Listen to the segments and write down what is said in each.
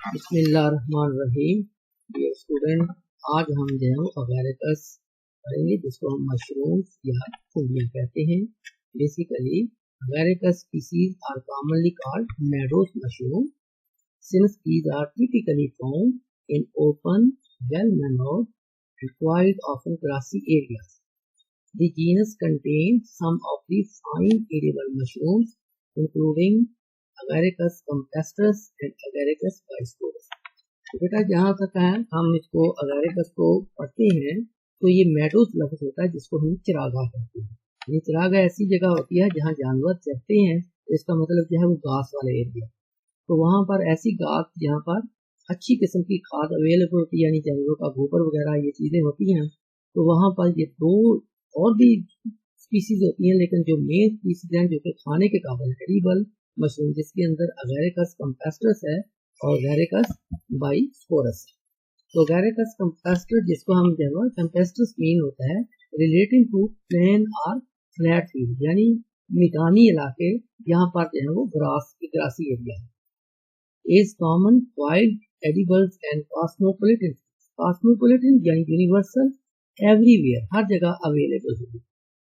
बिस्मिल्लाहिर्रहमानिर्रहीम। Dear student, आज हम जो है अगैरिकस करेंगे, जिसको हम मशरूम्स या फुलियाँ कहते हैं। Basically agaricus species are commonly called meadows mushroom since these are typically found in open, well-maneuvered and quite often grassy areas. The genus contains some of the fine edible mushrooms, including Agaricus campestris and Agaricus bisporus. तो बेटा जहाँ तक है हम इसको Agaricus को पढ़ते हैं तो ये मेडोस लफ्ज होता है, जिसको हम चिरागाह कहते हैं। ये चिरागाह ऐसी जगह होती है जहाँ जानवर चरते हैं, इसका मतलब जो है वो घास वाले एरिया। तो वहाँ पर ऐसी घास जहाँ पर अच्छी किस्म की खाद अवेलेबल होती है, यानी जानवरों का गोबर वगैरह ये चीज़ें होती हैं, तो वहाँ पर ये दो और भी स्पीसीज होती हैं, लेकिन जो मेन स्पीसीज हैं जो कि खाने के काबिल एडिबल मशरूम, जिसके अंदर अगैरिकस कैम्पेस्ट्रस है और अगैरिकस बाइस्पोरस है। तो अगैरिकस कैम्पेस्ट्रस, जिसको हम जो है कैम्पेस्ट्रस मीन होता है रिलेटिंग टू प्लेन और फ्लैट फील्ड, यानी मैदानी इलाके जहाँ पर जो है वो ग्रासी एरिया है। is common wild edibles and cosmopolitan. Cosmopolitan यानी universal, everywhere, हर जगह available होगी।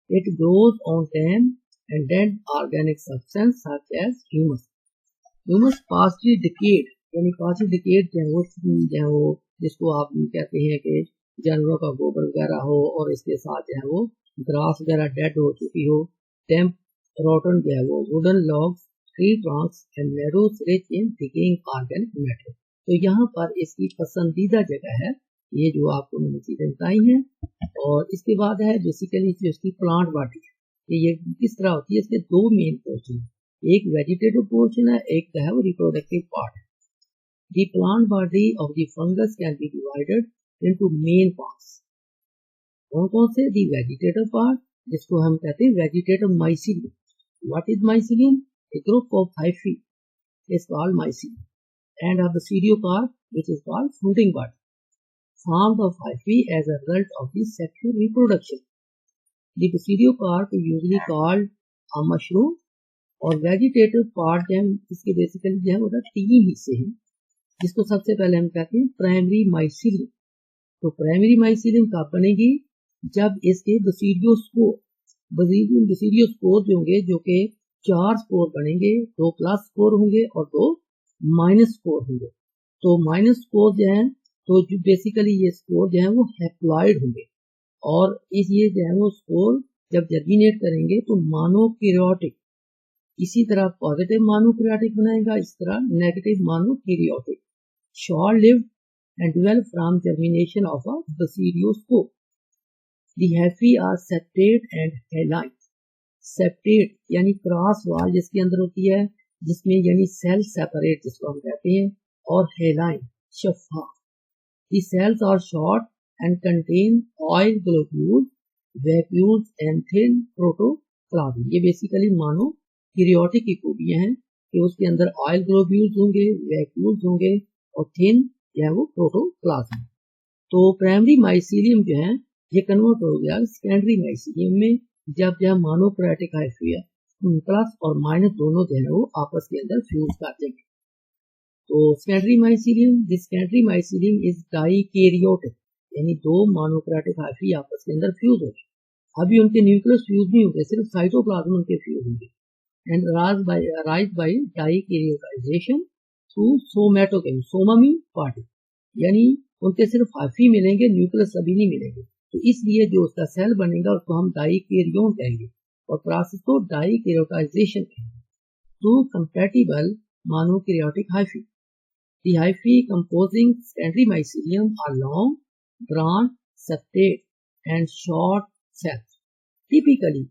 It grows on damp and dead organic substance such as humus. Humus partially decayed, यानी partially decayed जो है वो जिसको आप कहते हैं कि जानवरों का गोबर वगैरह हो और इसके साथ जो है वो ग्रास वगैरह डेड हो चुकी हो। damp rotten जो है वो wooden logs, tree trunks and meadows rich in decaying organic matter। तो यहाँ पर इसकी पसंदीदा जगह है, ये जो आपको मैंने चीजें बताई हैं। और इसके बाद है बेसिकली जो इसकी प्लांट बॉडी है, ये किस तरह होती है। इसके दो मेन पोर्शन है, एक वेजिटेटिव पोर्शन है, एक जो है वो रिप्रोडक्टिव पार्ट है। The plant body of the fungus can be divided into main parts. कौन कौन से? द वेजिटेटिव पार्ट, जिसको हम कहते हैं vegetative mycelium. What is mycelium? A group of hyphae is called mycelium, and a basidiocarp, which is called fruiting bud, formed of hyphae as a result of the sexual reproduction. The basidiocarp is usually called a mushroom, और vegetative part जो है इसके basically जो है वो 3 हिस्से हैं, जिसको सबसे पहले हम कहते हैं प्राइमरी माइसीलियम। तो प्राइमरी माइसीलियम कब बनेगी? जब इसके बसीडियोस्पोर जो होंगे, जो कि 4 स्पोर बनेंगे, 2 प्लस स्पोर होंगे और 2 माइनस स्पोर होंगे। तो माइनस स्पोर जो है तो जो बेसिकली ये स्पोर जो है वो हैप्लॉइड होंगे, और इस ये जो है वो स्पोर जब जर्मिनेट करेंगे तो मोनोकैरियोटिक, इसी तरह पॉजिटिव मोनोकैरियोटिक बनाएगा, इस तरह negative monokaryotic, short lived and develop from germination of a basidiospore. The hyphae are separate and hyaline. Separate यानी क्रॉस वाल जिसके अंदर होती है, जिसमें यानी सेल सेपरेट जिसको हम कहते हैं, और हेलाइन शफाफ। The cells are short and contain oil globules, vacuoles and thin protoplasm. ये बेसिकली मानो कैरियोटिक की खूबियां हैं कि उसके अंदर ऑयल ग्लोब्यूल्स होंगे, वैक्यूल्स होंगे और थिन या वो प्रोटोप्लाज्म। तो प्राइमरी माइसीलियम जो है ये कन्वर्ट हो गया सेकेंडरी माइसीलियम में, जब मोनोकैरियोटिक हाइफी प्लस और माइनस दोनों जो है वो आपस के अंदर फ्यूज कर देंगे। तो secondary mycelium, this secondary mycelium is dikaryotic, यानी 2 मोनोकैरियोटिक हाइफी आपस के अंदर फ्यूज हो गए। अभी उनके न्यूक्लियस फ्यूज नहीं होंगे, सिर्फ साइटोप्लाज्म उनके फ्यूज होंगे, and rise by dikaryotization through somatogamy, soma mean party, यानी उनके सिर्फ हाइफी मिलेंगे, न्यूक्लियस सभी नहीं मिलेंगे। तो इसलिए जो उसका सेल बनेगा उसको हम डाइकैरियोन कहेंगे, और प्रोसेस को डाइकैरियोटाइजेशन कहेंगे। Two compatible monokaryotic hyphae, the hyphae composing secondary mycelium are long, bronze, septate and short cells. Typically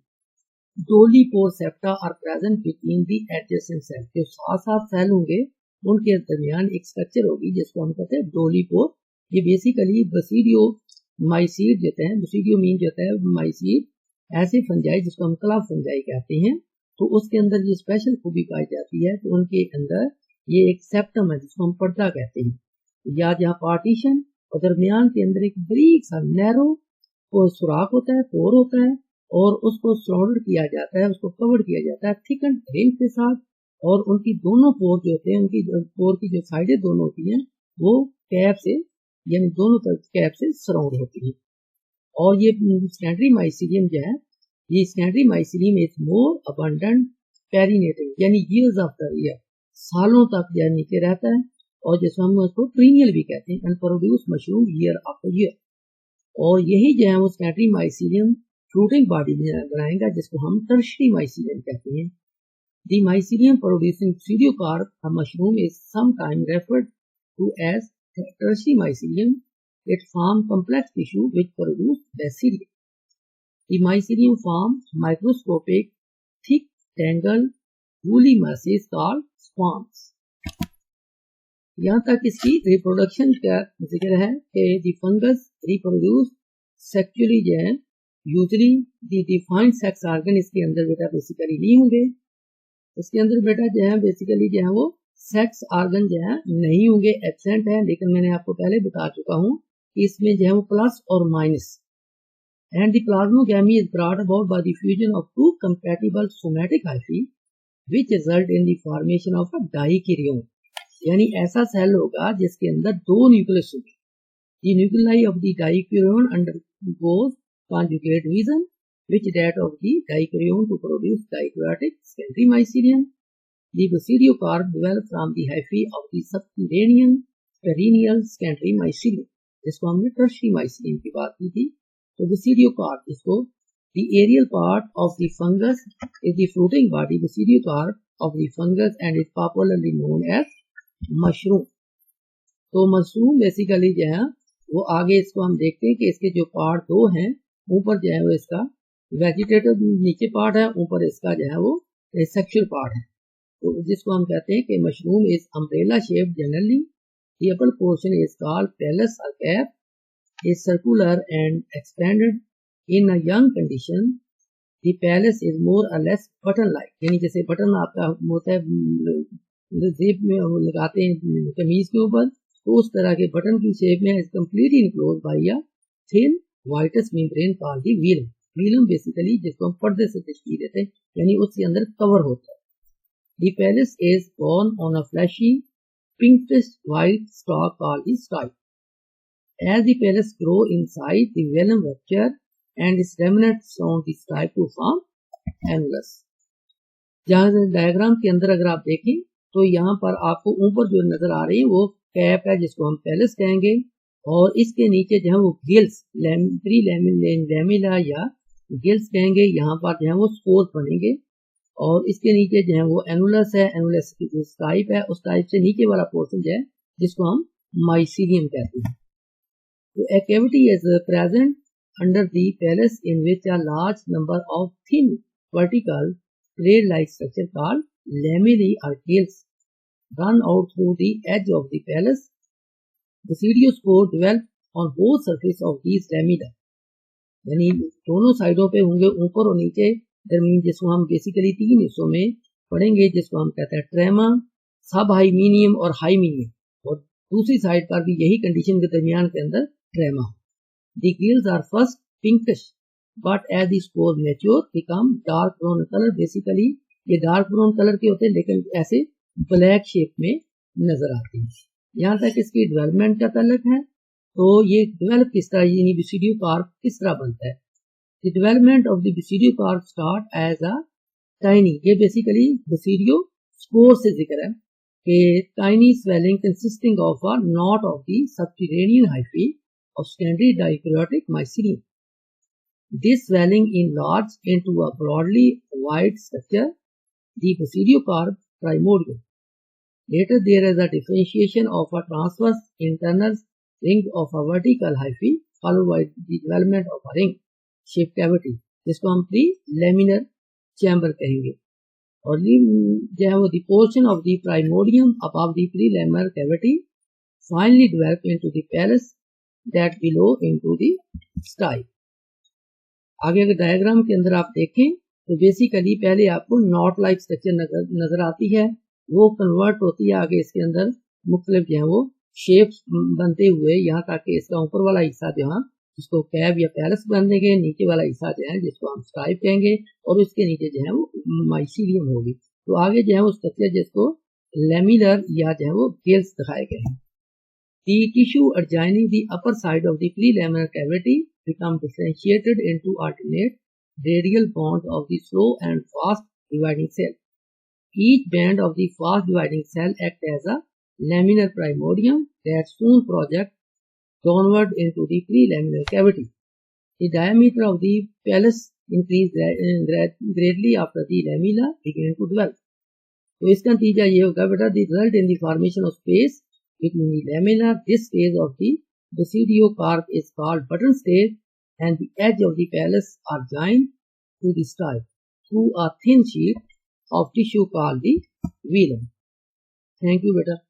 dolipore septa are present between the adjacent cell. जो साथ सेल होंगे उनके दरमियान एक स्ट्रक्चर होगी जिसको हम कहते हैं डोलीपोर। ये बेसिकली बसीडियो माइसीड देते हैं, बसीडियो मीन देता है माइसीड, ऐसे फंजाई जिसको हम क्लब फंजाई कहते हैं। तो उसके अंदर ये स्पेशल खूबी पाई जाती है कि उनके अंदर ये एक सेप्टम है जिसको हम पर्दा कहते हैं, या जहाँ पार्टीशन और दरमियान के अंदर एक बारीक सा नैरो सुराख होता है, पोर होता है, और उसको सराउंड किया जाता है, उसको कवर किया जाता है थिकन रिंग के साथ, और उनकी दोनों पोर जो होते हैं, उनकी पोर की जो साइडें दोनों होती हैं वो कैप से, यानी दोनों तरफ कैप से सराउंड होती है। और ये सेकेंडरी माइसीलियम जो है, ये secondary mycelium is more abundant perennating, यानी ईयर्स आफ्टर ईयर, सालों तक यह नीचे रहता है, और जैसे हम उसको ट्रीनियल भी कहते हैं, and produce mushroom year after year. और यही जो है वो सेकेंडरी माइसीलियम फ्रूटिंग बॉडी बनाएगा, जिसको हम टर्शरी माइसीलियम कहते हैं। The mycelium producing pseudocarp, a mushroom, is sometimes referred to as tertiary mycelium. It forms complex tissue which produce bacilli. The mycelium forms microscopic, thick, tangled, woolly masses called spores. यहाँ तक इसकी reproduction का जिक्र है कि the fungus reproduce sexually जो है, usually the defined sex organ इसके अंदर बेटा बेसिकली नहीं होंगे, इसके अंदर बेटा जो है बेसिकली जो है वो सेक्स ऑर्गन जो है नहीं होंगे, एब्सेंट है। लेकिन मैंने आपको पहले बता चुका हूँ कि इसमें जो है वो प्लस और minus, and the plasmogamy is brought about by the fusion of two compatible somatic hyphae which result in the formation of a dikaryon, यानी ऐसा सेल होगा जिसके अंदर दो न्यूक्लियस होंगे। The nuclei of the dikaryon undergoes conjugate division which that of the dikaryon to produce dikaryotic secondary mycelium. The basidiocarp develop from the hyphae of the subterranean perennial secondary mycelium, जिसको हमने tertiary mycelium की बात की थी। तो basidiocarp, इसको the aerial part of the fungus is the fruiting body basidiocarp of the fungus and is popularly known as mushroom. तो mushroom basically जो है वो आगे इसको हम देखते हैं कि इसके जो पार्ट दो हैं, ऊपर जो है वो इसका वेजिटेटिव नीचे पार्ट है, ऊपर इसका जो है वो सेक्सुअल पार्ट है, तो जिसको हम कहते हैं कि mushroom is umbrella shape generally, the upper portion is called pileus or cap, is circular and expanded in a young condition, the pileus is more or less button like, यानी जैसे button आपका होता है जेब में लगाते हैं कमीज के ऊपर, तो उस तरह के बटन की शेप में, is completely enclosed by a thin whitish membrane called the velum. Velum basically जिसको हम पर्दे से तशकील देते हैं, यानी उसके अंदर कवर होता है। The पैलस is born on a fleshy pinkish white stalk called the stipe. As the पैलस grow inside, the velum rupture and its remnants surround the stipe to form annulus. जहाँ डायग्राम के अंदर अगर आप देखें तो यहाँ पर आपको ऊपर जो नजर आ रही है वो कैप है, जिसको हम पैलस कहेंगे, और इसके नीचे जो है वो गिल्स, लैमिला या गिल्स कहेंगे, यहाँ पर जो है वो स्पोर्स बनेंगे, और इसके नीचे जो है वो एनुलस है, एनुलस की जो टाइप है उस टाइप से नीचे वाला पोर्शन जो है जिसको हम माइसीलियम कहते हैं। तो a cavity is present under the पैलस in which a large number of thin vertical thread-like structure called lamellae or gills run out through the edge of the पैलस. The basidiospore develop on both surface of these lamella, यानी दोनों साइडों पे होंगे, ऊपर और नीचे, जिसको हम बेसिकली तीन हिस्सों में पढ़ेंगे, जिसको हम कहते हैं ट्रेमा, सब हाइमीनियम और हाइमीनियम, और दूसरी साइड पर भी यही कंडीशन के दरमियान के अंदर trama. The gills are first pinkish but as the spore mature become dark brown colour, basically ये डार्क ब्राउन कलर के होते हैं लेकिन ऐसे ब्लैक शेप में नजर आते हैं। यहाँ तक इसकी डेवलपमेंट का तल्लक है, तो ये डेवलप किस तरह, यानी बेसिडियोकार्प किस तरह बनता है। The development of the basidiocarp start as a tiny, ये बेसिकली बेसिडियोस्पोर से जिक्र है कि tiny swelling consisting of a knot of the subterranean hyphae of secondary dikaryotic mycelium. This swelling enlarged into a broadly white structure, the basidiocarp primordium. Later there is a differentiation of a transverse internal ring of a vertical hyphae followed by the development of a ring shaped cavity, जिसको हम pre-laminar chamber कहेंगे, और जो है वो the portion of the primordium above the pre-laminar cavity finally develop into the pallus that below into the stipe. आगे अगर diagram के अंदर आप देखें तो बेसिकली पहले आपको नॉट लाइक स्ट्रक्चर नजर आती है, वो कन्वर्ट होती है आगे इसके अंदर मुख्तलिफ जो है वो शेप्स बनते हुए, यहाँ तक कि इसका ऊपर वाला हिस्सा जो है जिसको कैब या पैलस बन देंगे, नीचे वाला हिस्सा जो है जिसको हम स्टाइप कहेंगे, और उसके नीचे जो है वो माइसीलियम होगी। तो आगे जो है वो स्ट्रक्चर जिसको लेमिनर या जो है वो गिल्स दिखाए गए हैं। The tissue adjoining the upper side of the prelaminar cavity become differentiated into alternate radial bonds of the slow and fast dividing cell. Each band of the fast dividing cell act as a laminar primordium that soon projects downward into the prelaminar cavity. The diameter of the pelvis increases greatly after the lamina begin to develop. तो इसका नतीजा ये होगा बेटा, the result in the formation of space between the lamina. This phase of the basidiocarp is called button stage, and the edge of the pelvis are joined to the stipe through a thin sheet of tissue called the velum. Thank you, beta.